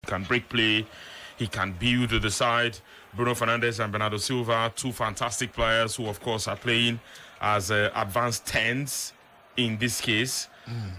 can break play. He can build to the side. Bruno Fernandes and Bernardo Silva, two fantastic players who, of course, are playing as advanced 10s in this case.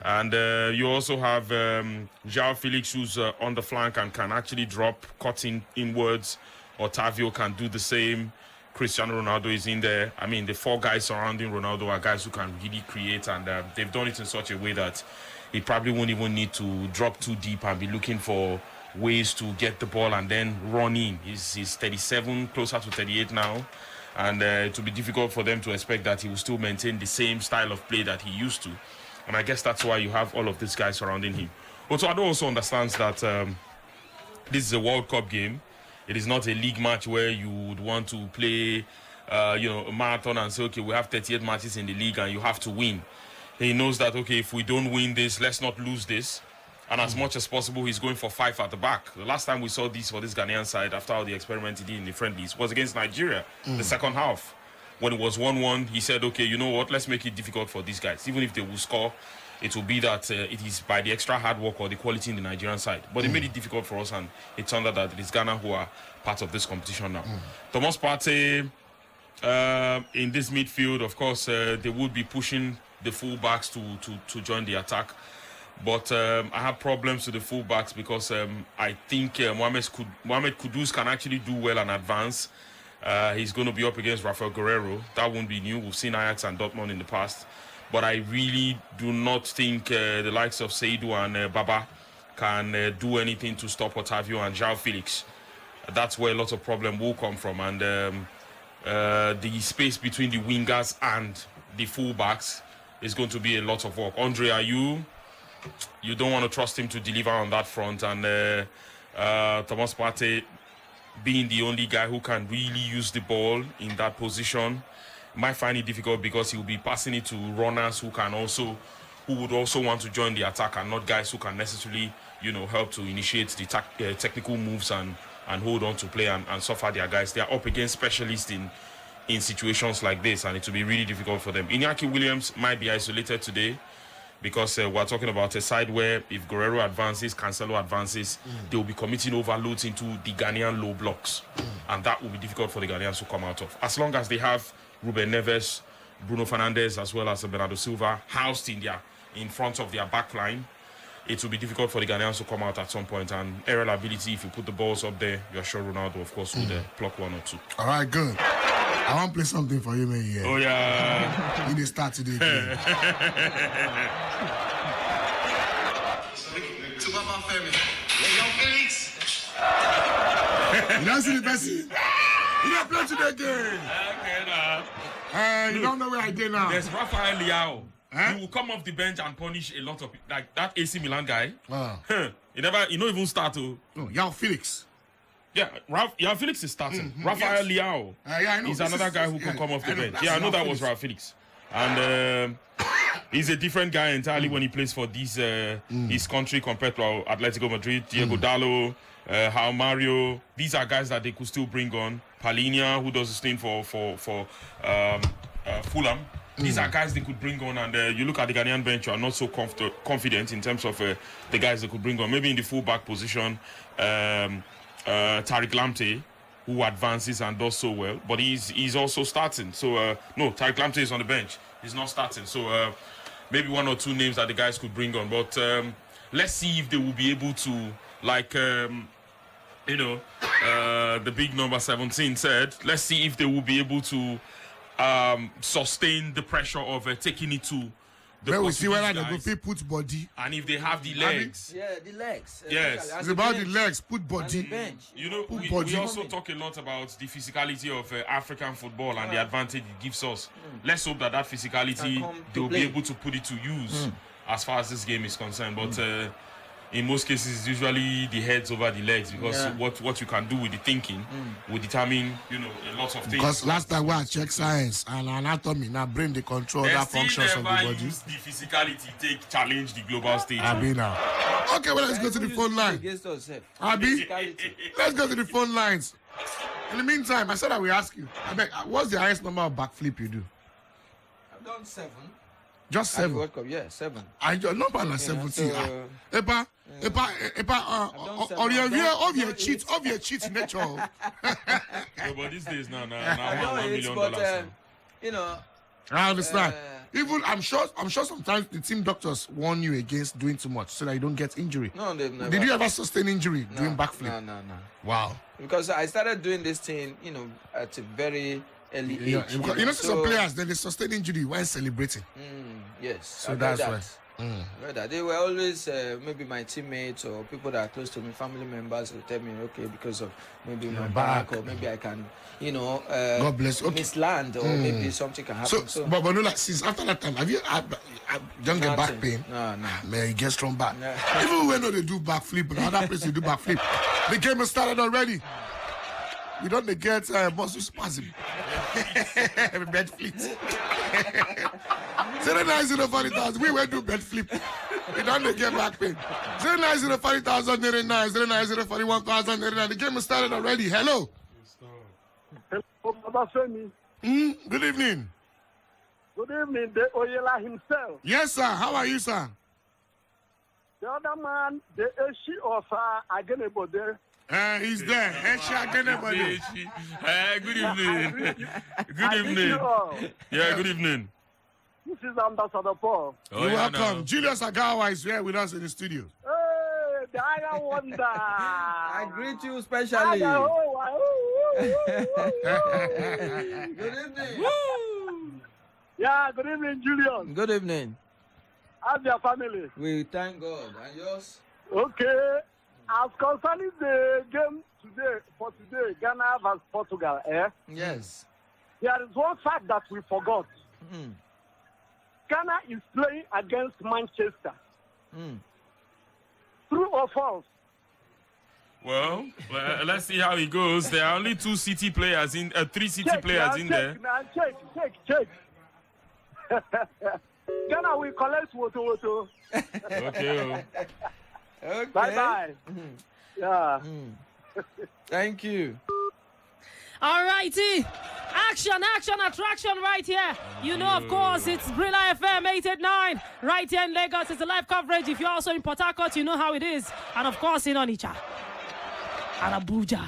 And you also have João Félix, who's on the flank and can actually drop, cutting inwards. Otávio can do the same. Cristiano Ronaldo is in there. I mean, the four guys surrounding Ronaldo are guys who can really create, and they've done it in such a way that he probably won't even need to drop too deep and be looking for ways to get the ball and then run in. He's 37, closer to 38 now. And it will be difficult for them to expect that he will still maintain the same style of play that he used to. And I guess that's why you have all of these guys surrounding him. Otávio also understands that this is a World Cup game. It is not a league match where you would want to play, a marathon and say, okay, we have 38 matches in the league and you have to win. He knows that, okay, if we don't win this, let's not lose this. And as much as possible, he's going for 5 at the back. The last time we saw this for this Ghanaian side, after all the experiment he did in the friendlies, was against Nigeria, the second half. When it was 1-1, he said, okay, you know what, let's make it difficult for these guys. Even if they will score, it will be that it is by the extra hard work or the quality in the Nigerian side. But they made it difficult for us, and it turned out that it is Ghana who are part of this competition now. Thomas Partey, in this midfield, of course, they would be pushing the full-backs to join the attack. But I have problems with the full-backs because I think Mohamed Kudus can actually do well and advance. He's going to be up against Rafael Guerreiro. That won't be new. We've seen Ajax and Dortmund in the past. But I really do not think the likes of Seidu and Baba can do anything to stop Otávio and João Félix. That's where a lot of problem will come from. And the space between the wingers and the full-backs is going to be a lot of work. Andre Ayew, you don't want to trust him to deliver on that front. And Thomas Partey being the only guy who can really use the ball in that position might find it difficult because he'll be passing it to runners who would also want to join the attack, and not guys who can necessarily, help to initiate the technical moves and hold on to play and suffer their guys. They are up against specialists in situations like this, and it will be really difficult for them. Iñaki Williams might be isolated today because we're talking about a side where if Guerreiro advances, Cancelo advances, they will be committing overloads into the Ghanaian low blocks. And that will be difficult for the Ghanaians to come out of. As long as they have Ruben, Neves, Bruno Fernandes, as well as Bernardo Silva housed in front of their back line, it will be difficult for the Ghanaians to come out at some point. And aerial ability, if you put the balls up there, you're sure Ronaldo, of course, would pluck one or two. All right, good. I want to play something for you, man. Yeah. Oh, yeah. You need to start today. To my family. Yo, Félix. You don't see the best. You don't play today again. Okay, you don't know where I did now. There's Rafael Leao. He will come off the bench and punish a lot of like that AC Milan guy. He don't even start to. No, João Félix. Yeah, Félix is starting. Rafael Leao is another guy who can come off the bench. Yeah, I know that was Rafael Félix. And he's a different guy entirely when he plays for his country compared to Atletico Madrid, Diego Dallo, How Mario. These are guys that they could still bring on. Palinia, who does this thing for Fulham. These are guys they could bring on, and you look at the Ghanaian bench, you are not so confident in terms of the guys they could bring on. Maybe in the full-back position, Tariq Lamptey, who advances and does so well, but he's also starting. So, no, Tariq Lamptey is on the bench. He's not starting. So, maybe one or two names that the guys could bring on. But let's see if they will be able to, like, the big number 17 said, let's see if they will be able to sustain the pressure of taking it to the well, we see whether they go put body. And if they have the legs. The legs. Yes. It's about the legs, put body. Bench. We also talk a lot about the physicality of African football and the advantage it gives us. Let's hope that physicality, they'll be able to put it to use as far as this game is concerned. But in most cases, it's usually the heads over the legs, because what you can do with the thinking will determine, a lot of things. Because last time I checked science and anatomy, now brain the control that functions of the body. Use the physicality challenge the global stage. Abi now. Okay, well, let's go to the phone line. Abi, let's go to the phone lines. In the meantime, I said I will ask you. I beg, what's the highest number of backflip you do? I've done 7. Just 7. World Cup, yeah, 7. I number like 17. So, Epa, cheat nature. No, but these days, no, $1 million. But, you know. I understand. Even I'm sure sometimes the team doctors warn you against doing too much so that you don't get injury. No, they've never. Did you ever sustain injury doing backflip? No. Wow. Because I started doing this thing, you know, at a very early age. You know, some players they sustain injury when celebrating. Yes. So that's why. They were always maybe my teammates or people that are close to me, family members, will tell me, okay, because of maybe my back or maybe I can, you know, God bless. Okay. misland or maybe something can happen. So but no, like since after that time, have you don't get back pain? No. Man, you get strong back. Even when they do backflip, but other places do backflip. The game has started already. We don't get muscle spasm. Bed flip. 09040,000. We went to bed flip. We don't get back pain. 09040,000. 09041,000. The game has started already. Hello. Good evening. Good evening, the Oyela himself. Yes, sir. How are you, sir? The other man, the Eshi of Agenebode. He's there. Good evening. Good evening. Yeah, good evening. This is Ambassador Paul. You're welcome. Julius Agawa is here with us in the studio. Hey, the Iron Wonder. I greet you specially. Good evening. Yeah, good evening, Julius. Good evening. How's your family? We thank God. And yours? Okay. As concerning the game today, Ghana vs Portugal, Yes. There is one fact that we forgot. Ghana is playing against Manchester. True or false? Well, let's see how it goes. There are only 2 City players in, 3 City players in there. Check. Ghana will collect Woto. Okay. Okay. Bye. Yeah. Thank you. All righty. Action, attraction right here. You know, of course, it's Brila FM 889 right here in Lagos. It's a live coverage. If you're also in Port Harcourt, you know how it is. And of course, in Onitsha and Abuja.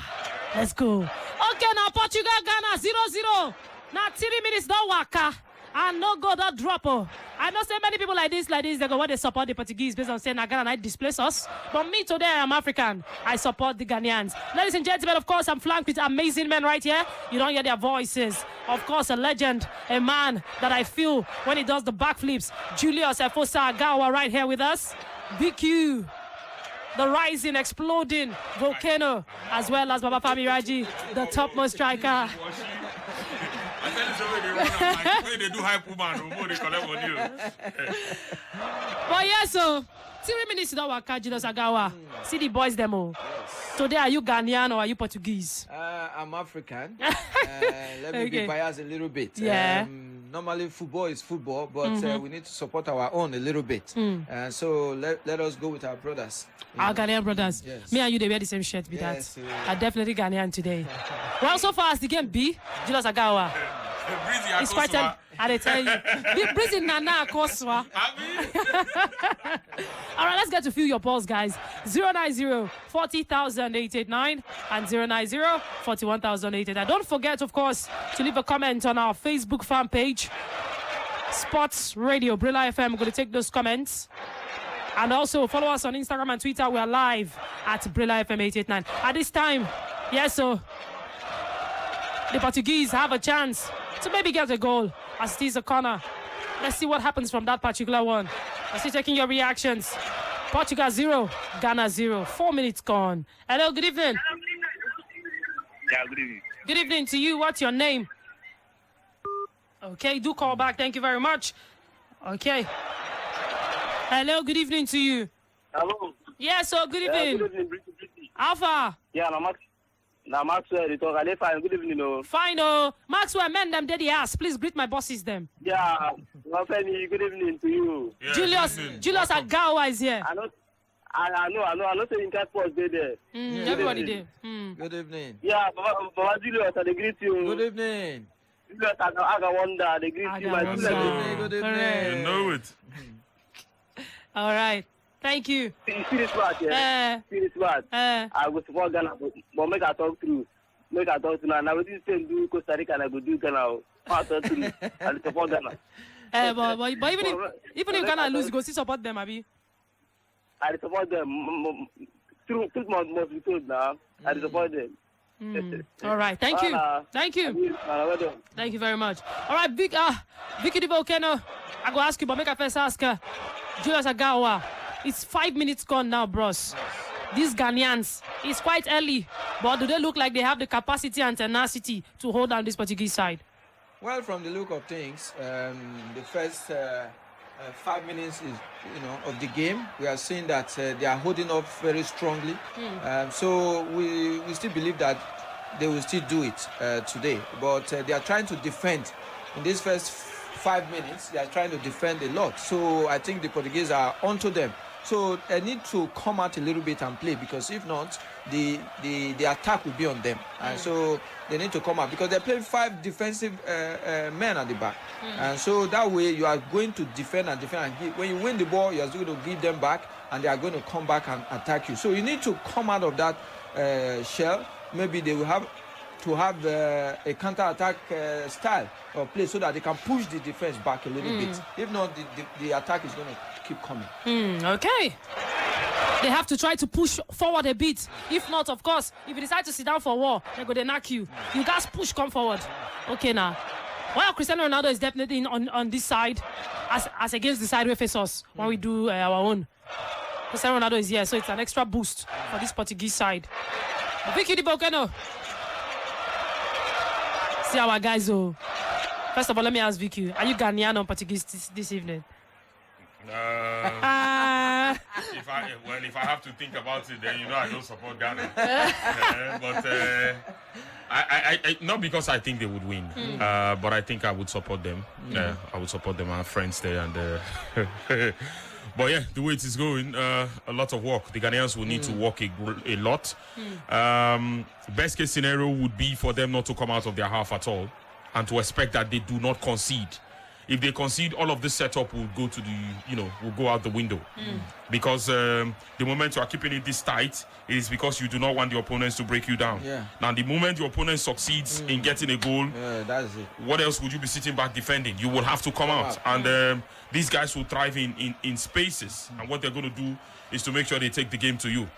Let's go. Okay, now Portugal, Ghana 0-0. Now 3 minutes, don't waka. And no go, don't drop. I know so many people like this, they go, what they support the Portuguese based on saying Ghana might displace us. But me today, I'm African. I support the Ghanaians. Ladies and gentlemen, of course, I'm flanked with amazing men right here. You don't hear their voices. Of course, a legend, a man that I feel when he does the backflips. Julius Efosa Agawa right here with us. BQ, the rising, exploding volcano, as well as Baba Fami Raji, the topmost striker. They do hype woman, they collect on you. But yes, so 3 minutes don't work, Julius Agawa. See the boys demo. Today, are you Ghanaian or are you Portuguese? I'm African. Let me be biased a little bit. Yeah. Normally, football is football, but we need to support our own a little bit. So let us go with our brothers. Our Ghanaian brothers. Yes. Me and you, they wear the same shirt. Be Yes, that. I'm definitely Ghanaian today. Well, so far as the game B, Julius Agawa. It's quite I tell you. Breezy Nana Koswa. All right, let's get to feel your pulse, guys. 090-40,889 and 090-41,889. Don't forget, of course, to leave a comment on our Facebook fan page, Sports Radio, Brila FM. We're going to take those comments. And also follow us on Instagram and Twitter. We are live at Brila FM 889. At this time, yes, so the Portuguese have a chance to maybe get a goal as it is a corner. Let's see what happens from that particular one. Let's see taking your reactions. Portugal 0, Ghana 0. 4 minutes gone. Hello, good evening. Yeah, good evening. Good evening to you. What's your name? Okay, do call back. Thank you very much. Okay. Hello, good evening to you. Hello. Yes, so good evening. Good evening, Alpha. Yeah, Maxwell, fine. Good evening, Fine, oh. Maxwell, men them daddy ass. Please greet my bosses them. Yeah, good evening to you. Yeah, Julius Agawa is here. I know saying that sports there. Everybody there. Good evening. Yeah, Baba Julius, they greet you. Good evening. Julius Aga Wonder, they greet you, my Aga children. Wonder. Good evening. You know it. All right. Thank you. See this part, yeah. See this part. I will support Ghana, but make I talk through. Make I talk through. Now, with this thing, do Costa Rica, and I go do Ghana. I talk through. I support Ghana. But even if Ghana lose, you go still support them, Abi. I support them. Truth must be told now. I support them. All right. Thank you. Thank you. Thank you very much. All right, Vicky Dibokeno. I go ask you, but make a first ask Julius Agawa. It's 5 minutes gone now, bros. These Ghanaians, it's quite early, but do they look like they have the capacity and tenacity to hold down this Portuguese side? Well, from the look of things, the first 5 minutes is, of the game, we are seeing that they are holding up very strongly. So we still believe that they will still do it today. But they are trying to defend in this first 5 minutes. They are trying to defend a lot. So I think the Portuguese are onto them. So they need to come out a little bit and play, because if not, the attack will be on them. And so they need to come out, because they're playing 5 defensive men at the back. And so that way you are going to defend and defend. And when you win the ball, you are going to give them back, and they are going to come back and attack you. So you need to come out of that shell. Maybe they will have to have a counter-attack style of play, so that they can push the defense back a little bit. If not, the attack is going to keep coming. Okay. They have to try to push forward a bit. If not, of course, if you decide to sit down for war, they're going to knock you. You guys push, come forward. Okay, now. Well, Cristiano Ronaldo is definitely on this side, as against the side we face us when we do our own. Cristiano Ronaldo is here, so it's an extra boost for this Portuguese side. Vicky Dibokeno. See our guys, oh. First of all, let me ask Vicky, are you Ghanaian or Portuguese this evening? If I have to think about it, then I don't support Ghana. But I not because I think they would win, but I think I would support them. I would support them. I have friends there, and but yeah, the way it is going, a lot of work. The Ghanaians will need to work a lot. Best case scenario would be for them not to come out of their half at all, and to expect that they do not concede. If they concede, all of this setup will go to will go out the window. Because the moment you are keeping it this tight, it is because you do not want the opponents to break you down. Now, the moment your opponent succeeds in getting a goal, that's it. What else would you be sitting back defending? You will have to come out. And these guys will thrive in spaces. And what they're going to do is to make sure they take the game to you.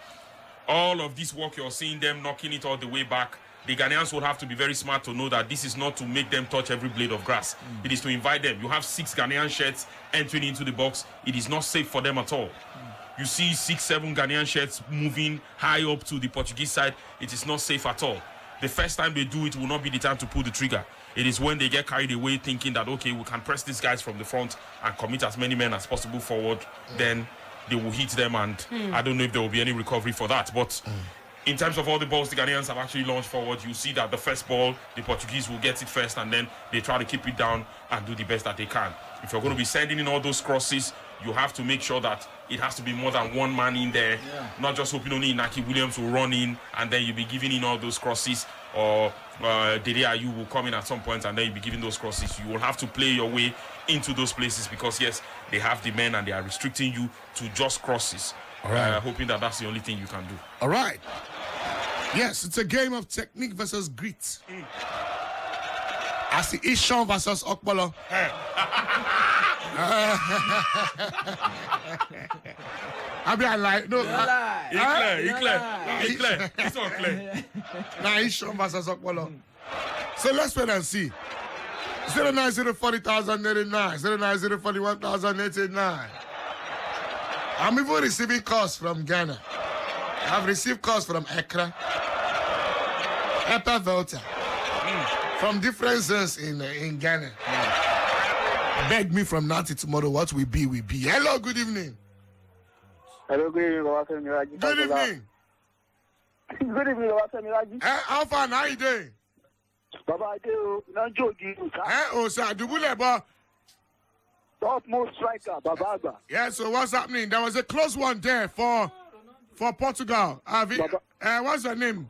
All of this work, you're seeing them knocking it all the way back. The Ghanaians would have to be very smart to know that this is not to make them touch every blade of grass. It is to invite them. You have 6 Ghanaian shirts entering into the box. It is not safe for them at all. You see 6, 7 Ghanaian shirts moving high up to the Portuguese side. It is not safe at all. The first time they do it will not be the time to pull the trigger. It is when they get carried away thinking that, okay, we can press these guys from the front and commit as many men as possible forward. Then they will hit them, and I don't know if there will be any recovery for that. But in terms of all the balls the Ghanaians have actually launched forward, you see that the first ball, the Portuguese will get it first, and then they try to keep it down and do the best that they can. If you're going to be sending in all those crosses, you have to make sure that it has to be more than one man in there, not just hoping only Iñaki Williams will run in, and then you'll be giving in all those crosses, or Ayew will come in at some point, and then you'll be giving those crosses. You will have to play your way into those places, because, yes, they have the men, and they are restricting you to just crosses. Hoping that that's the only thing you can do. All right. Yes, it's a game of technique versus grit. I see Ishon versus Okpolo. I mean, I like no. It's not clear. Now Ishon versus Okpolo. So let's wait and see. 09040,089, 09041,089. I'm even receiving calls from Ghana. I've received calls from Accra, Upper Volta, from different zones in Ghana. Beg me from now to tomorrow, what we be, we be. Hello, good evening. Hello, good evening. Good evening. Good evening, How far now you doing? Baba, I do not joking. Oh, sir, Dubuleba. Topmost striker, Baba. Yeah, so what's happening? There was a close one there for Portugal. What's your name?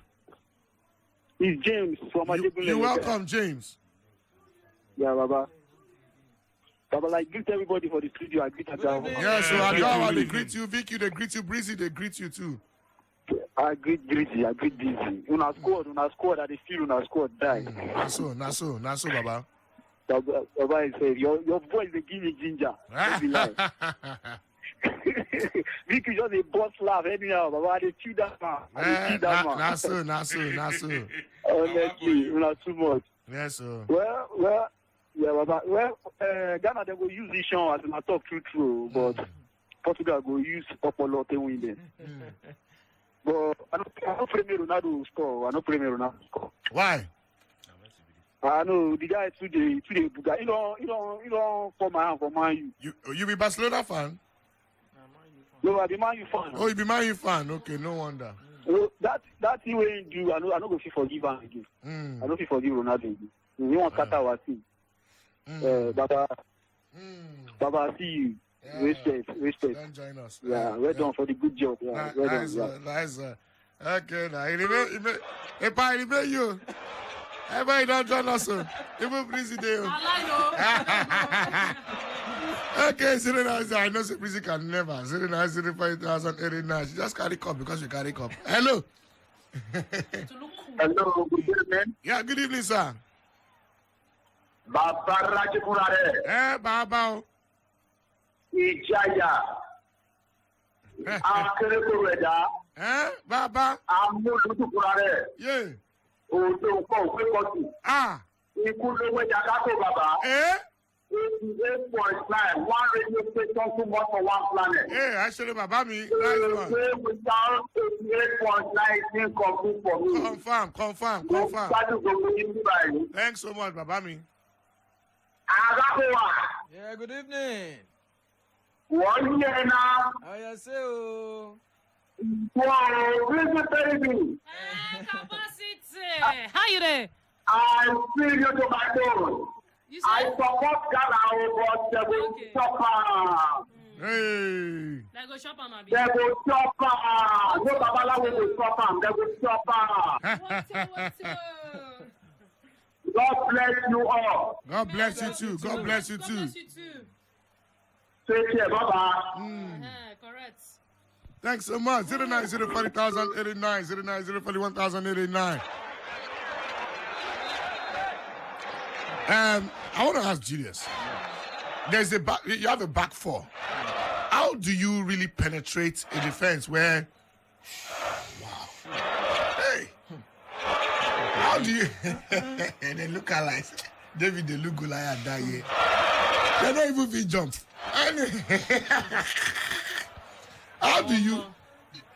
It's James from Adibule. You're welcome, James. Yeah, Baba. But like, greet everybody for the studio. I greet Ayew. Yeah, so Ayew, they greet you. Vicky, they greet you. Breezy, they greet you too. I greet Dizzy. I greet Dizzy. Una squad. I feel una squad die. Naso, Baba. Baba said, your voice they give me ginger. Vicky just a boss laugh anyhow. Baba, they chew that man. Naso. Honestly, una too much. Yes, sir. Well, yeah, Baba. Well, Ghana they will use this show as I talk true, but Portugal will use Opolo to win them. But I don't play Ronaldo score. Why? I know the guy today. You don't for my hand for Man U. You be Barcelona fan? No, I be Man U fan. Oh, you be Man U fan? Okay, no wonder. That thing when you do, I know go forgive him again. I know forgive Ronaldo again. You want to cut our team. Baba, see you. Yeah. Respect. Don't join us. Yeah, well done for the good job. Yeah, nice. Okay, now if I remember you, everybody don't join us. Even Breezy there. Okay, I know Breezy can never. 09005,089. She just carry cup because you carry cup. Hello. Hello, good evening. Yeah, good evening, sir. Baba Rajikurare. Baba. Ijaya. Akerekoreda. Baba. Amulukurare. Yeah. Ojo ko pe kotu. Ikulewe Yakato Baba. 88.9. One radio station too much for one planet. Actually, Baba me. Nice one. Without 88.9 complete for me. Confirm. Thanks so much, Baba me. Yeah, good evening. 1 year now. How you say? Wow, baby. Capacity. How you there? I'm serious to my phone. I support Ghana, but they will stop. Hey. They go shop on They will stop. No Babala will stop. They will stop. God bless you all. God bless you too. God bless you too. Take care, Baba. Correct. Thanks so much. 09040,089, 09041,089. I want to ask Julius. There's you have a back four. How do you really penetrate a defense where? Wow. Hey. How do you? And they look alike. David, they look Goliath that year. They don't even feel jump. How do you?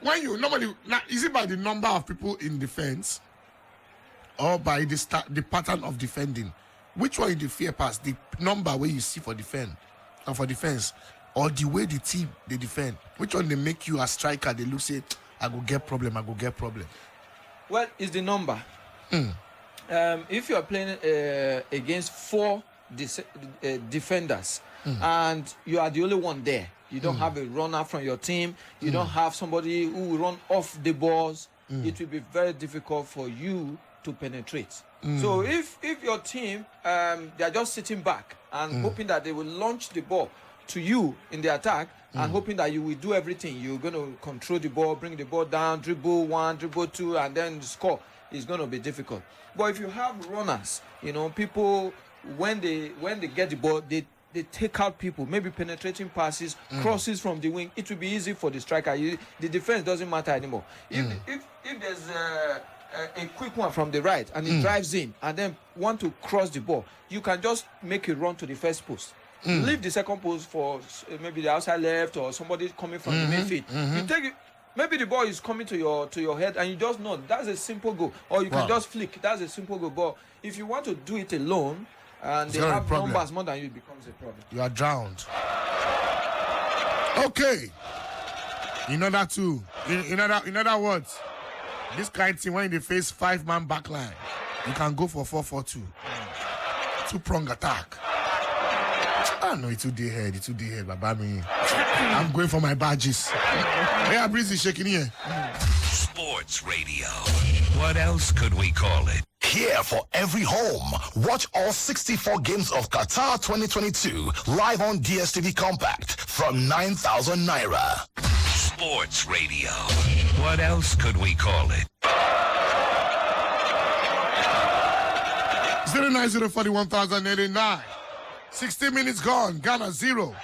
When you normally, is it by the number of people in defense, or by the pattern of defending? Which one is the fear pass? The number where you see for defense, or the way the team they defend? Which one they make you a striker? They look say, I go get problem. Well, it's the number. If you are playing against 4 defenders and you are the only one there, you don't have a runner from your team, you don't have somebody who will run off the balls, it will be very difficult for you to penetrate. So if your team, they are just sitting back and hoping that they will launch the ball to you in the attack and hoping that you will do everything, you're going to control the ball, bring the ball down, dribble 1, dribble 2, and then score, it's going to be difficult. But if you have runners, people, when they get the ball, they take out people, maybe penetrating passes, crosses from the wing. It will be easy for the striker. The defense doesn't matter anymore. If there's a quick one from the right and it drives in and then want to cross the ball, you can just make a run to the first post. Leave the second post for maybe the outside left or somebody coming from the midfield. You take it. Maybe the ball is coming to your head and you just know that's a simple goal. Or you can just flick. That's a simple goal. But if you want to do it alone and they have numbers more than you, it becomes a problem. You are drowned. Okay. In other words, this kind of thing, when they face 5-man backline, you can go for 4-4-2. 2-prong attack. I know it's too dead, Baba me. I'm going for my badges. Yeah, Breezy shaking here. Sports radio. What else could we call it? Here for every home. Watch all 64 games of Qatar 2022 live on DSTV Compact from 9,000 Naira. Sports Radio. What else could we call it? 09041,089. 60 minutes gone. Ghana 0.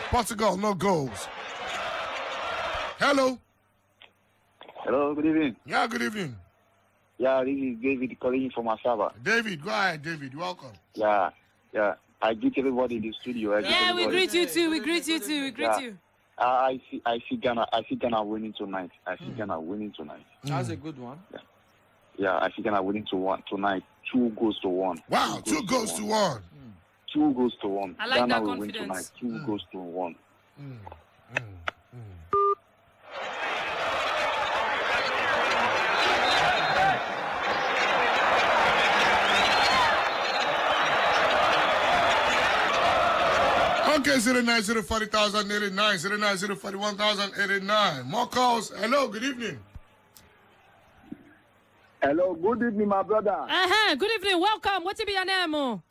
Portugal no goals. Hello. Hello, good evening. Yeah, good evening. Yeah, this is David calling from Asaba. David, go ahead, David. Welcome. Yeah. I greet everybody in the studio. Yeah, we greet you too. We greet you. I see Ghana winning tonight. That's a good one. Yeah, I see Ghana winning tonight. 2 goals to 1. Wow, 2 goals to 1. 2 goals to 1. I like Ghana that will win confidence. tonight. 2 goals to 1. Okay, 09040,089, 09041,089. More calls. Hello, good evening. Hello, good evening, my brother. Good evening. Welcome. What's your name? Oh?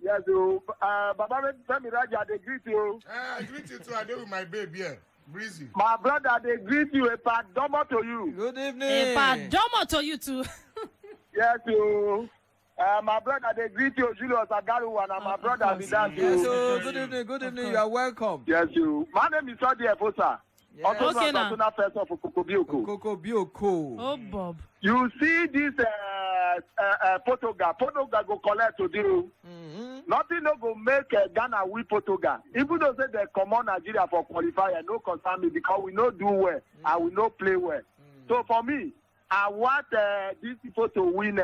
Yes, you. Baba Femi Raja, they greet you. I greet you too. I deal with my babe here. Breezy. My brother, they greet you. A padomo to you. Good evening. Domo to you too. Yes, you. My brother, they greet you, Julius Agaru, and my brother, Vidal. Yes, so good evening. You are welcome. Yes, you. My name is Sadi Efosa. Yes. Okay, now. First of Kokobioko. Coco Bioko. Oh, Bob. You see this Portugal. Portugal go collect to do. Nothing no go make Ghana win Portugal. Even though say they come on Nigeria for qualifier, no concern me because we no do well and we no play well. So for me, I want these people to win.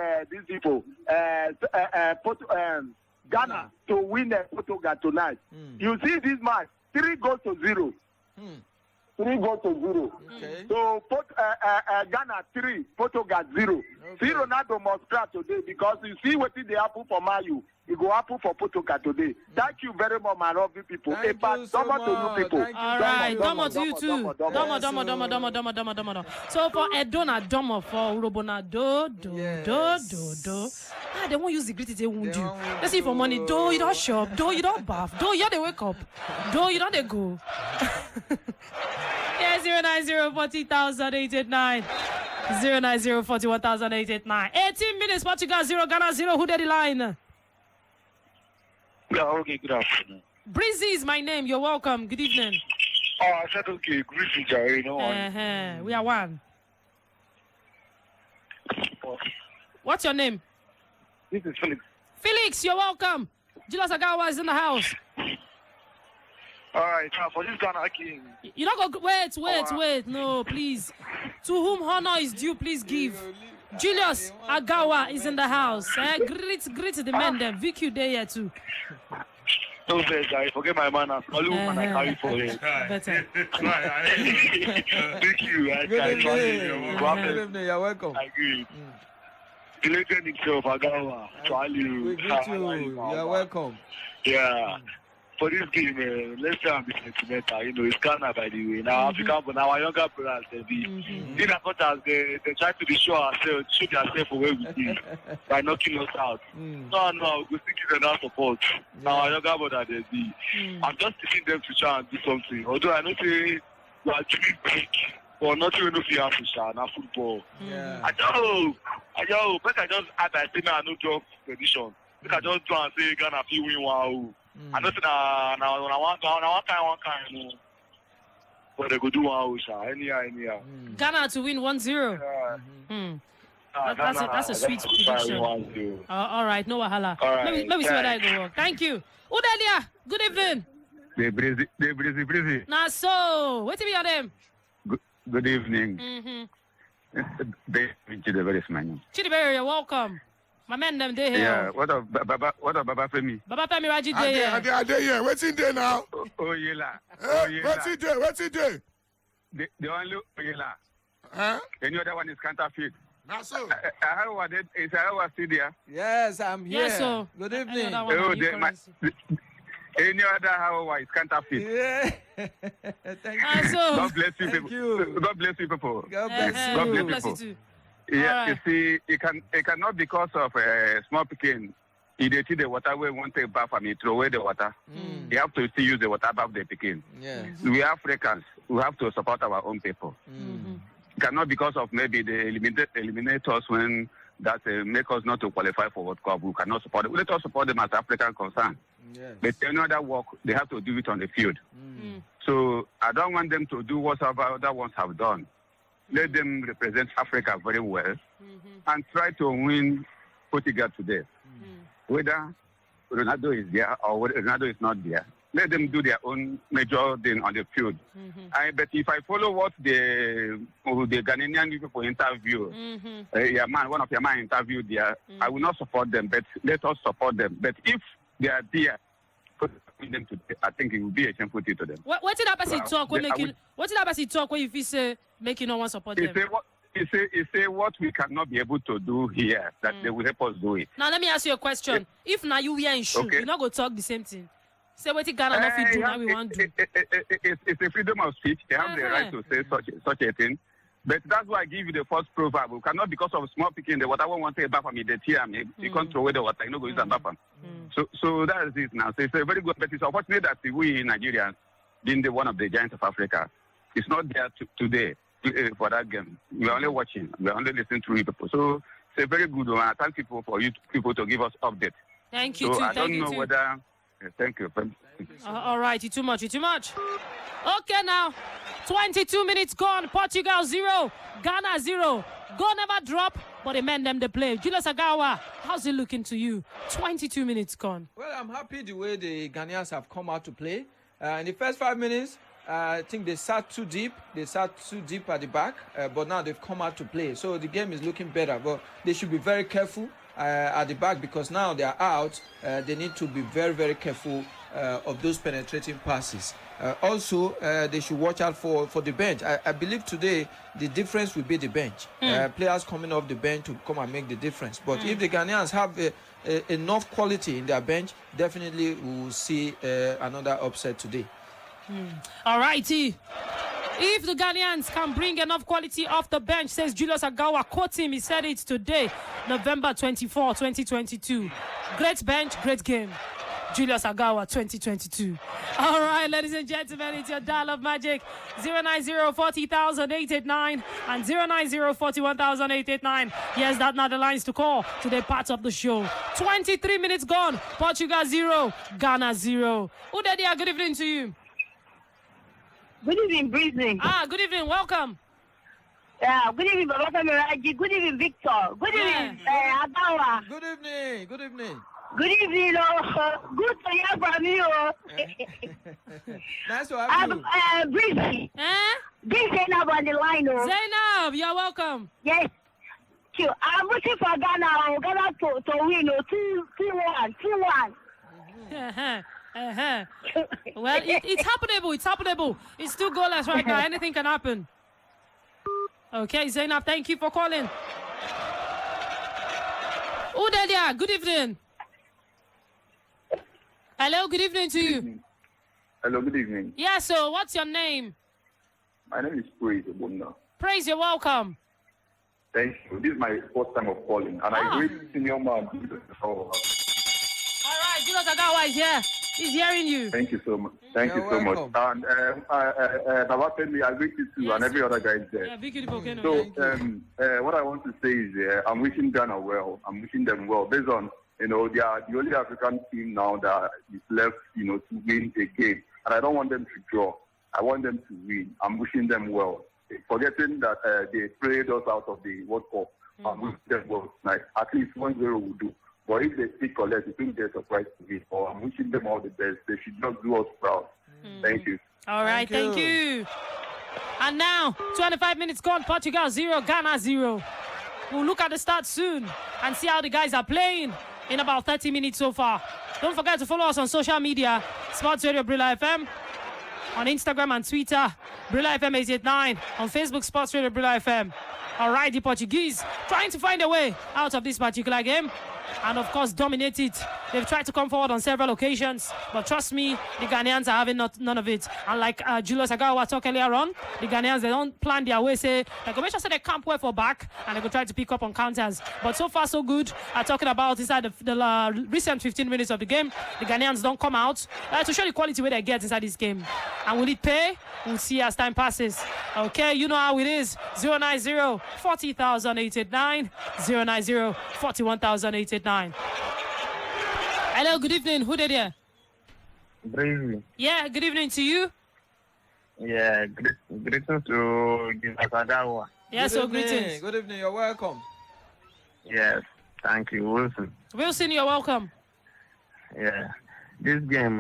Ghana to win Portugal tonight. You see this match, 3 goals to 0. 3 goals to 0. Okay. So Ghana 3, Portugal 0. Okay. See Ronaldo must cry today because you see what they happen for Mayu. It go happen for Portugal today. Thank you very much, my lovely people. Thank you so much. To you people. All right, Domo to you too. Domo. So for Edona, Domo, for Urobona, do. They won't use the gritty, they won't do. Let's see for money, do you don't shop, do you don't bath, do you don't wake up, do you don't they go. Yeah, 09040,889. 09041,889. 18 minutes, Portugal 0, Ghana 0. Who did the line? Yeah, okay, good afternoon. Breezy is my name. You're welcome. Good evening. Oh, I said okay, greeting, Jerry. No one. We are one. What's your name? This is Felix. Felix, you're welcome. Julius Agawa is in the house. All right, for this Ghana king. You don't go. Wait. No, please. To whom honor is due, please give. Julius Agawa is in the house. Greet the men them. VQ day here too. No, I forget my manners. Only woman I carry for it. Better. Thank you. Good evening. You're welcome. I agree. The legend himself, Agawa. We greet you. You're welcome. Yeah. For this game, let's say I'm a sentimental. It's Ghana, by the way. Now, African, but now our younger brothers, they in as much as they try to be show themselves for where we did by knocking us out. No, we still give them our support. Now, our younger brothers, they be. I'm just teaching them to try and do something. Although I know say we are dreaming big, but nothing we know if you have to share now football. Yeah. I just add that statement and no job prediction. I just try and say Ghana will win 1-0. I know that one kind, but they go do 1-0, anyhow. Ghana to win 1-0. That's a sweet prediction. All right, no wahala. Right, maybe see what I go work. Thank you. Udelia, good evening. They breezy. Nah, so what be your name? Good evening. Chidiberi, you're welcome. My man, them they here. Yeah, what of Baba Femi? Baba Femi Raji day here. Are they here? What's in there now? Oyela. What's in there? The only Oyela. Huh? Any other one is counterfeit. Not so. Is Ayew still there? Yes, I'm here. Yes, so. Good evening. Any other Ayew is counterfeit. Yeah. Thank you. So. God bless you Thank people. you. God bless you people. God bless you. God bless Bless you people. too. Yeah, Alright. you see, it cannot because of small picking. If they see the water, we won't take bath and throw away the water. You have to still use the water bath they picking. Yes. We are Africans. We have to support our own people. It cannot because of maybe they eliminate us when that make us not to qualify for World Cup. We cannot support them. Let us support them as African concern. Yes. But any other work, they have to do it on the field. So I don't want them to do what other ones have done. Let them represent Africa very well and try to win Portugal today. Whether Ronaldo is there or whether Ronaldo is not there, let them do their own major thing on the field. But if I follow what the Ghanaian people interview, one of your man interviewed there, I will not support them, but let us support them. But if they are there, them today, I think it will be a shameful thing to them. What did that person talk when making? What did that person talk when you say making no one support them? He say what we cannot be able to do here, that they will help us do it. Now let me ask you a question. If now you wear in shoe, you're not going to talk the same thing. Say what you Ghana not fit do, now we want to do. It's a freedom of speech. They have the right to say such a thing. But that's why I give you the first proverb. We cannot, because of small picking, the water won't take back from me, the tear me. You can't throw away the water, you know, go use and back from. So that is it now. So it's a very good, but it's unfortunate that we Nigerians, being one of the giants of Africa, is not there today for that game. We're only watching. We're only listening to people. So it's a very good one. I thank people for people to give us updates. Thank you, so too. I don't know whether... Thank you. All right, you too much. Okay, now, 22 minutes gone. Portugal 0, Ghana 0. Goal never drop, but they mend them the play. Julius Agawa, how's it looking to you? 22 minutes gone. Well, I'm happy the way the Ghanaians have come out to play. In the first 5 minutes, I think they sat too deep. They sat too deep at the back, but now they've come out to play. So the game is looking better, but they should be very careful at the back, because now they are out. They need to be very, very careful of those penetrating passes. Also, they should watch out for the bench. I believe today the difference will be the bench. Players coming off the bench to come and make the difference. But if the Ghanaians have enough quality in their bench, definitely we will see another upset today. All righty. If the Ghanaians can bring enough quality off the bench, says Julius Agawa, quote him, he said it today, November 24, 2022. Great bench, great game. Julius Agawa 2022. All right, ladies and gentlemen, it's your dial of magic. 090-40,889 and 090-41,889. Yes, that's not the lines to call to the part of the show. 23 minutes gone. Portugal 0, Ghana 0. Udedia, good evening to you. Good evening, Brisbane. Good evening. Welcome. Good evening, Baba Miraji. Good evening, Victor. Good evening, Agawa. Good evening. Good evening. Good evening. Good to hear from you. Nice to have you. Brisbane. This is Zainab on the line. Zainab, you're welcome. Yes. I'm waiting for Ghana. Ghana to win. 2-1. Well, it's happenable. It's happenable. It's still goalless right now. Anything can happen. Okay, Zainab, thank you for calling. Udelia, good evening. Hello, good evening to you. Hello, good evening. Yeah, so what's your name? My name is Praise. Praise, you're welcome. Thank you. This is my first time of calling, and I greet senior man. All right, Julius Agawa is here. He's hearing you. Thank you so much. Thank you so much. And Baba me, I greet you too, and every other guy is there. Yeah, big so, what I want to say is, I'm wishing Ghana well. I'm wishing them well. Based on, they are the only African team now that is left, to win a game. And I don't want them to draw. I want them to win. I'm wishing them well. Forgetting that they played us out of the World Cup. I'm wishing them well tonight. At least 1-0 will do. But if they speak collect, I think they're surprised to me. Or I'm wishing them all the best. They should just do us proud. Thank you. All right, thank you. And now, 25 minutes gone. Portugal 0, Ghana 0. We'll look at the stats soon and see how the guys are playing in about 30 minutes so far. Don't forget to follow us on social media. Sports Radio Brila FM. On Instagram and Twitter, Brila FM 889. On Facebook, Sports Radio Brila FM. All right, the Portuguese trying to find a way out of this particular game. And of course, dominate it They've tried to come forward on several occasions, but trust me, the Ghanaians are having none of it. And like Julius Agawa talked earlier on, the Ghanaians, they don't plan their way, say, they go make sure they camp well for back, and they go try to pick up on counters. But so far, so good. Talking about inside the recent 15 minutes of the game, the Ghanaians don't come out to show the quality where they get inside this game. And will it pay? We'll see as time passes. Okay, you know how it is. 090 40,889, 090 41,889. Hello, good evening. Who did you? Brila. Yeah, good evening to you. Yeah, greetings to Gisagawa. Yes, so greetings. Good evening, you're welcome. Yes, thank you, Wilson. Wilson, you're welcome. Yeah, this game,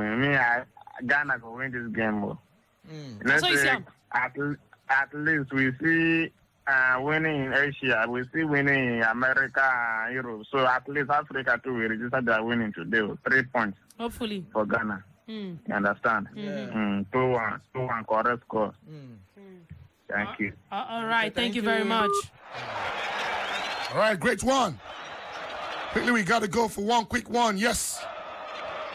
Ghana will win this game. Let's say, at least we see winning in Asia, we see winning in America and Europe. So at least Africa too, we register their winning today. 3 points. Hopefully. For Ghana. You understand? 2-1, correct score. Thank you. All right, thank you very much. All right, great one. Quickly, we got to go for one quick one. Yes.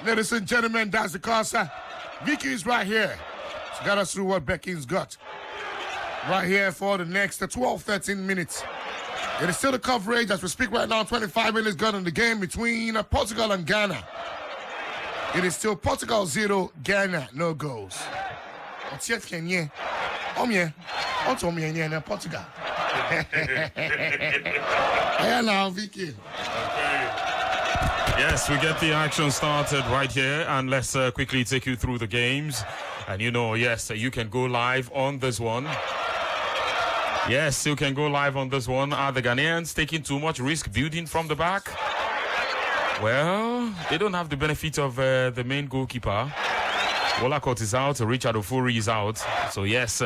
Ladies and gentlemen, that's the Costa. Vicky is right here. She got us through what Becking's got. Right here for the next 12, 13 minutes. It is still the coverage as we speak right now. 25 minutes gone in the game between Portugal and Ghana. It is still Portugal 0, Ghana no goals. Portugal. Now, Vicky. Yes, we get the action started right here, and let's quickly take you through the games. And you know, yes, you can go live on this one. Yes, you can go live on this one. Are the Ghanaians taking too much risk building from the back? Well, they don't have the benefit of the main goalkeeper. Wolacott is out, Richard Ofori is out. So yes,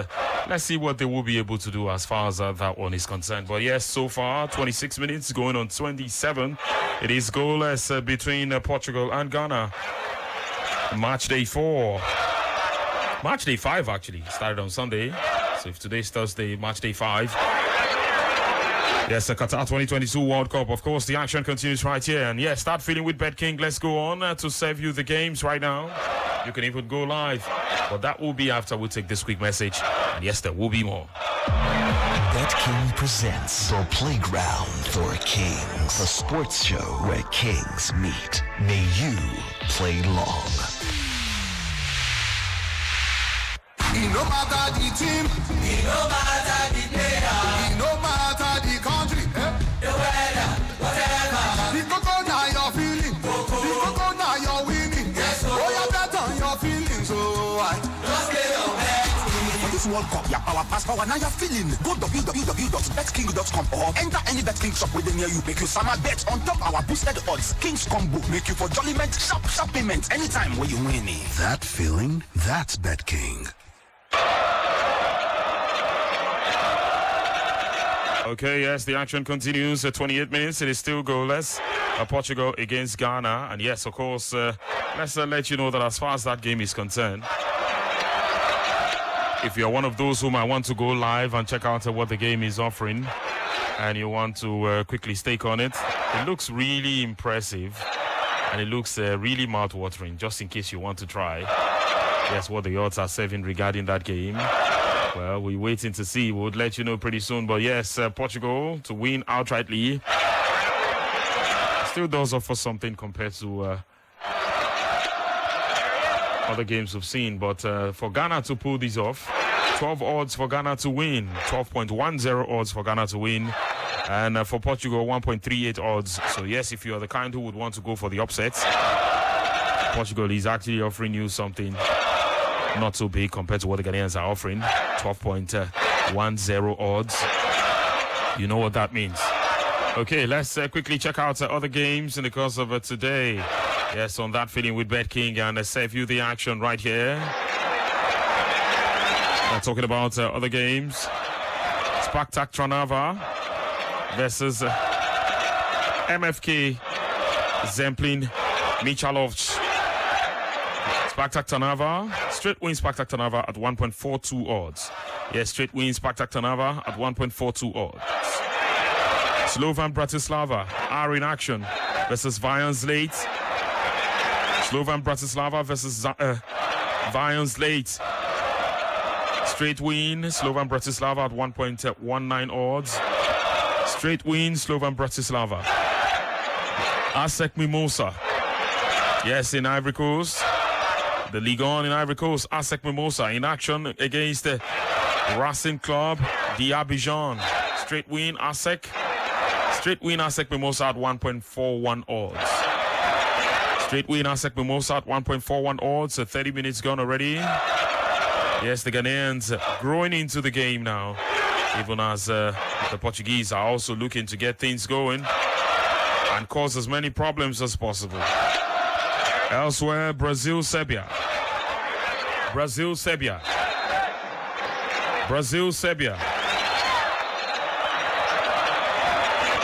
let's see what they will be able to do as far as that one is concerned. But yes, so far, 26 minutes going on 27. It is goalless between Portugal and Ghana. Match day 4. Match day 5 actually started on Sunday. So if today's Thursday, match day 5. Yes, the Qatar 2022 World Cup. Of course, the action continues right here. And yes, start feeling with BetKing. Let's go on to serve you the games right now. You can even go live. But that will be after we take this quick message. And yes, there will be more. BetKing presents the playground for kings. The sports show where kings meet. May you play long. No matter the team, no matter the player, no matter the country, the weather, whatever. The coco now you're feeling, the coco now you're winning. Yes, oh, you bet on your feelings, so I just get your bet. For this World Cup, your power pass power now you're feeling. Go www.betking.com or enter any BetKing shop within near you. Make you summer bet on top our boosted odds. Kings Combo make you for jolliment, sharp payment anytime when you win it. That feeling, that's BetKing. Okay, yes, the action continues. 28 minutes, it is still goalless. Portugal against Ghana. And yes, of course, let's let you know that as far as that game is concerned, if you're one of those who might want to go live and check out what the game is offering, and you want to quickly stake on it, it looks really impressive. And it looks really mouth-watering, just in case you want to try. Yes, what the odds are serving regarding that game. Well, we're waiting to see. We'll let you know pretty soon. But yes, Portugal to win outrightly still does offer something compared to other games we've seen. But for Ghana to pull this off, 12 odds for Ghana to win, 12.10 odds for Ghana to win. And for Portugal, 1.38 odds. So yes, if you're the kind who would want to go for the upsets, Portugal is actually offering you something not so big compared to what the Ghanaians are offering. 12.10 odds. You know what that means. Okay, let's quickly check out other games in the course of today. Yes, on that feeling with BetKing, and save you the action right here. We're talking about other games. Spartak Trnava versus MFK Zemplin Michalovce. Spartak Trnava, straight win Spartak Trnava at 1.42 odds. Yes, straight win Spartak Trnava at 1.42 odds. Slovan Bratislava are in action versus Vion Zlate. Slovan Bratislava versus Vions Late. Straight win, Slovan Bratislava at 1.19 odds. Straight win, Slovan Bratislava. ASEC Mimosa. Yes, in Ivory Coast. The Ligue 1 in Ivory Coast. ASEC Mimosa in action against the Racing Club d'Abidjan. Straight win, ASEC. Straight win, ASEC Mimosa at 1.41 odds. Straight win, ASEC Mimosa at 1.41 odds. 30 minutes gone already. Yes, the Ghanaians growing into the game now, even as the Portuguese are also looking to get things going and cause as many problems as possible. Elsewhere, Brazil-Serbia. Brazil-Serbia. Brazil-Serbia.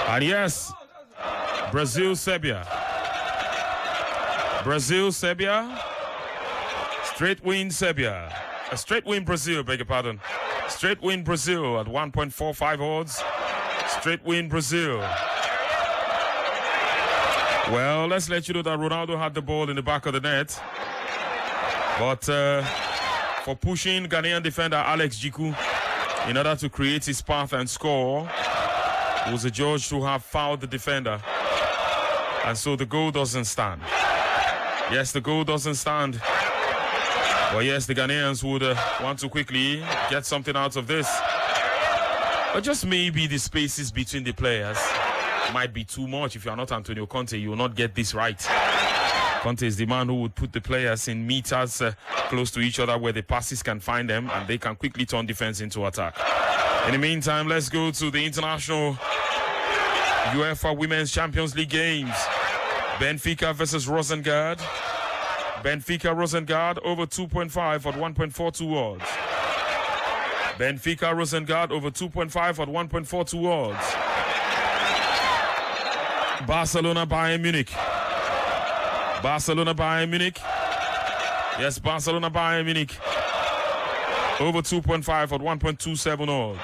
And yes, Brazil-Serbia. Brazil-Serbia. Straight win Serbia. A straight win Brazil, beg your pardon. Straight win Brazil at 1.45 odds. Straight win Brazil. Well, let's let you know that Ronaldo had the ball in the back of the net. But for pushing Ghanaian defender Alex Djiku in order to create his path and score, was adjudged to have fouled the defender. And so the goal doesn't stand. Yes, the goal doesn't stand. But yes, the Ghanaians would want to quickly get something out of this. But just maybe the spaces between the players might be too much. If you are not Antonio Conte, you will not get this right. Conte is the man who would put the players in meters close to each other where the passes can find them and they can quickly turn defense into attack. In the meantime, let's go to the international UEFA Women's Champions League games. Benfica versus Rosengard. Benfica Rosengard over 2.5 at 1.42 odds. Benfica Rosengard over 2.5 at 1.42 odds. Barcelona Bayern Munich. Barcelona Bayern Munich. Yes, Barcelona Bayern Munich over 2.5 at 1.27 odds.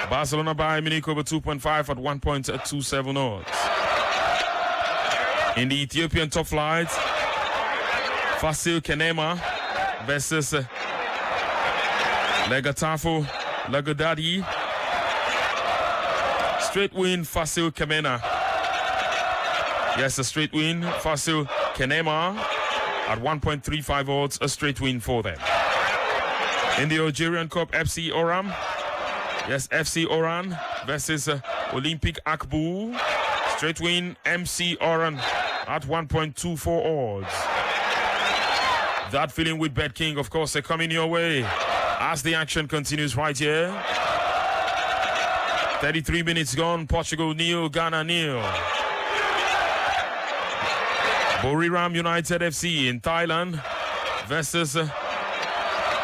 Barcelona Bayern Munich over 2.5 at 1.27 odds. In the Ethiopian top flight, Fasil Kenema versus Legatafo Lagodadi. Straight win, Fasil Kenema. Yes, a straight win, Fasil Kenema at 1.35 odds, a straight win for them. In the Algerian Cup, FC Oran. Yes, FC Oran versus Olympic Akbou. Straight win, MC Oran at 1.24 odds. That feeling with Bet King, of course, they're coming your way as the action continues right here. 33 minutes gone, Portugal nil, Ghana nil. Buriram United FC in Thailand versus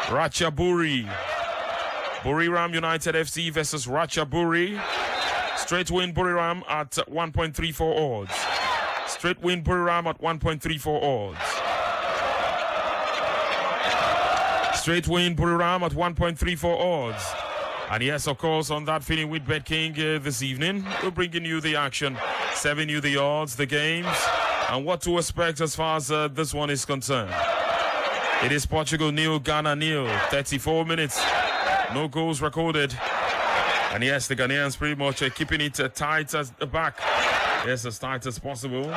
Ratchaburi. Buriram United FC versus Ratchaburi. Straight win Buriram at 1.34 odds. Straight win Buriram at 1.34 odds. Straight win Buriram at 1.34 odds. And yes, of course, on that feeling with Bet King this evening, we're bringing you the action, serving you the odds, the games, and what to expect as far as this one is concerned. It is Portugal nil, Ghana nil. 34 minutes, no goals recorded. And yes, the Ghanaians pretty much keeping it tight at the back. Yes, as tight as possible.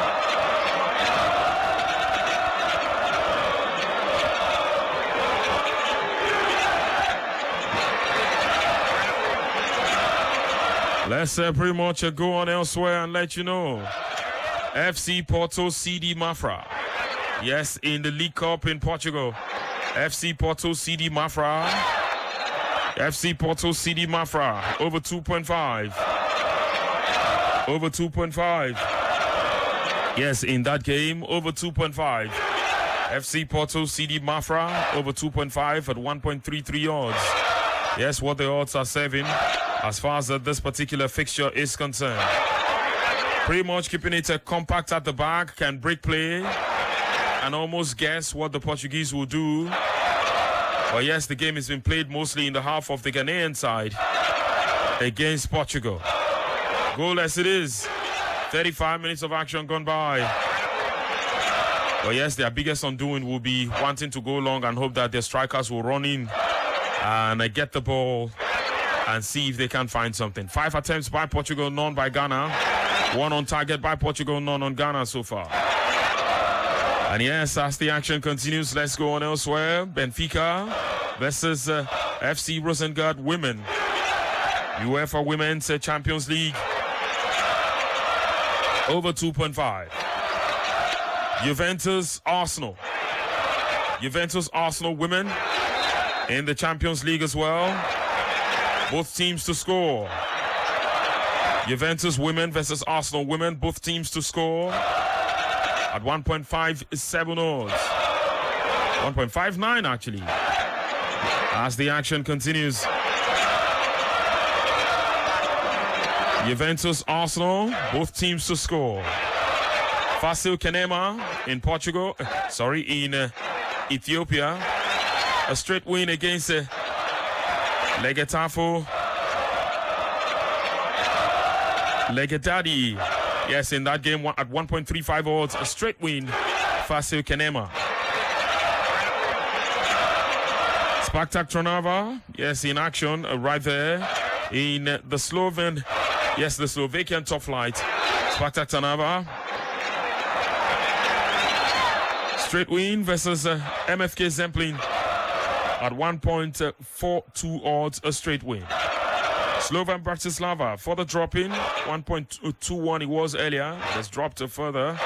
Let's pretty much go on elsewhere and let you know. FC Porto CD Mafra. Yes, in the League Cup in Portugal. FC Porto CD Mafra. FC Porto CD Mafra over 2.5. Over 2.5. Yes, in that game, over 2.5. FC Porto CD Mafra over 2.5 at 1.33 odds. Yes, what the odds are serving as far as this particular fixture is concerned. Pretty much keeping it compact at the back, can break play, and almost guess what the Portuguese will do. But yes, the game has been played mostly in the half of the Ghanaian side against Portugal. Goalless it is. 35 minutes of action gone by. But yes, their biggest undoing will be wanting to go long and hope that their strikers will run in and get the ball and see if they can find something. 5 attempts by Portugal, none by Ghana. 1 on target by Portugal, none on Ghana so far. And yes, as the action continues, let's go on elsewhere. Benfica versus FC Rosengard Women. UEFA Women's Champions League. Over 2.5. Juventus Arsenal Women in the Champions League as well. Both teams to score. Juventus Women versus Arsenal Women. Both teams to score at 1.57 odds. 1.59 actually. As the action continues. Juventus Arsenal. Both teams to score. Fasil Kenema in Portugal. In Ethiopia. A straight win against Legetafo Legetadi. Yes, in that game at 1.35 odds, a straight win. Fasil Kenema. Spartak Trnava, yes, in action right there in the Slovakian top flight. Spartak Trnava. Straight win versus MFK Zemplin at 1.42 odds, a straight win. Slovan Bratislava for the drop-in, 1.21 it was earlier. It's dropped further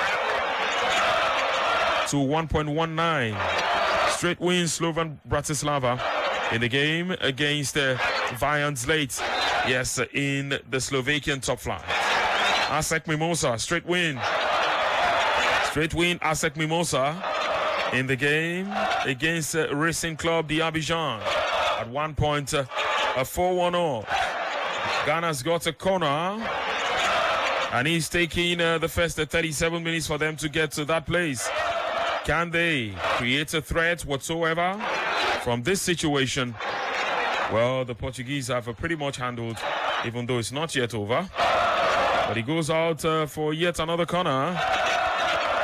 to 1.19. Straight win Slovan Bratislava in the game against Vians Late. Yes, in the Slovakian top flight. Asec Mimosa, straight win. Straight win Asec Mimosa in the game against Racing Club d'Abidjan at 1.410. Ghana's got a corner and he's taking the first 37 minutes for them to get to that place. Can they create a threat whatsoever from this situation? Well, the Portuguese have pretty much handled, even though it's not yet over. But he goes out for yet another corner.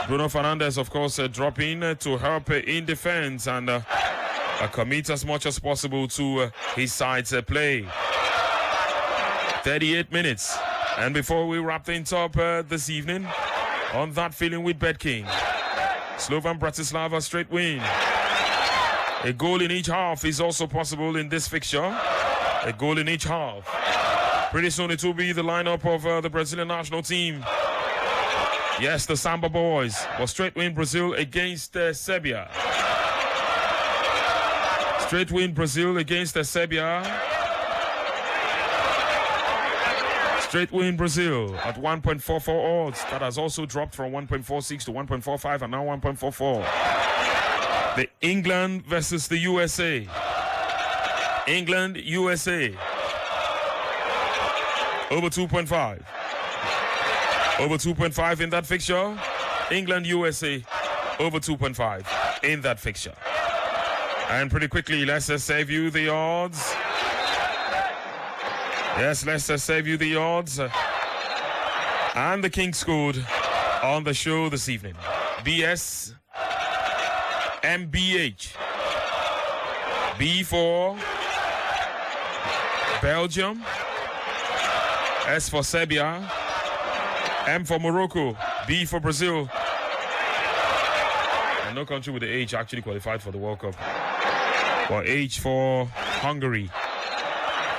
Bruno Fernandes, of course, dropping to help in defense and commit as much as possible to his side's play. 38 minutes. And before we wrap things up this evening, on that feeling with BetKing, Slovan Bratislava straight win. A goal in each half is also possible in this fixture. A goal in each half. Pretty soon it will be the lineup of the Brazilian national team. Yes, the Samba boys will straight win Brazil against Serbia. Straight win Brazil against Serbia. Straight win Brazil at 1.44 odds. That has also dropped from 1.46 to 1.45 and now 1.44. The England versus the USA. England, USA. Over 2.5. Over 2.5 in that fixture. England, USA. Over 2.5 in that fixture. And pretty quickly, let's save you the odds. Yes, let's save you the odds. And the King scored on the show this evening. BS MBH. B for Belgium. S for Serbia. M for Morocco. B for Brazil. And no country with the H actually qualified for the World Cup. Or H for Hungary.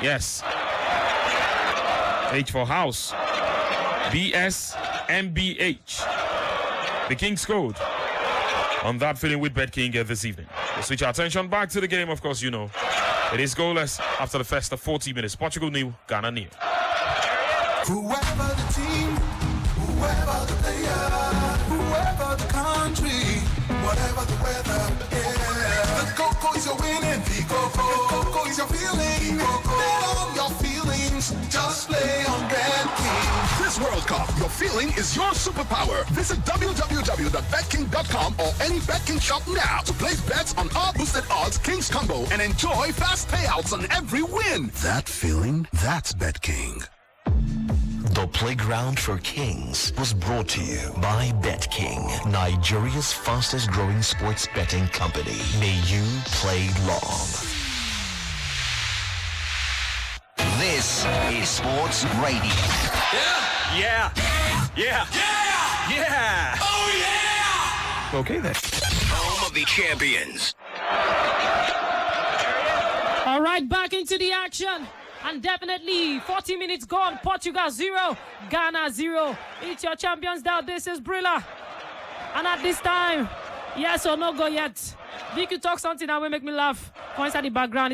Yes. H for house. BS MBH. The King scored on that feeling with BetKing this evening. We'll switch our attention back to the game, of course, you know. It is goalless after the first 40 minutes. Portugal nil, Ghana nil. Whoever the team, whoever the player, whoever the country, whatever the weather, yeah. The Coco is your winning, the Coco is your feeling, Bet on your feelings, just play on BetKing. This World Cup, your feeling is your superpower. Visit www.betking.com or any BetKing shop now to place bets on our boosted odds Kings combo and enjoy fast payouts on every win. That feeling, that's BetKing. The The Playground for Kings was brought to you by BetKing, Nigeria's fastest growing sports betting company. May you play long. This is Sports Radio. Yeah. Oh, yeah! Okay, then. Home of the champions. All right, back into the action. And definitely 40 minutes gone. Portugal 0, Ghana 0. It's your champions down. This is Brila. And at this time, yes or no go yet. Djiku talk something that will make me laugh. Points at the background. He said,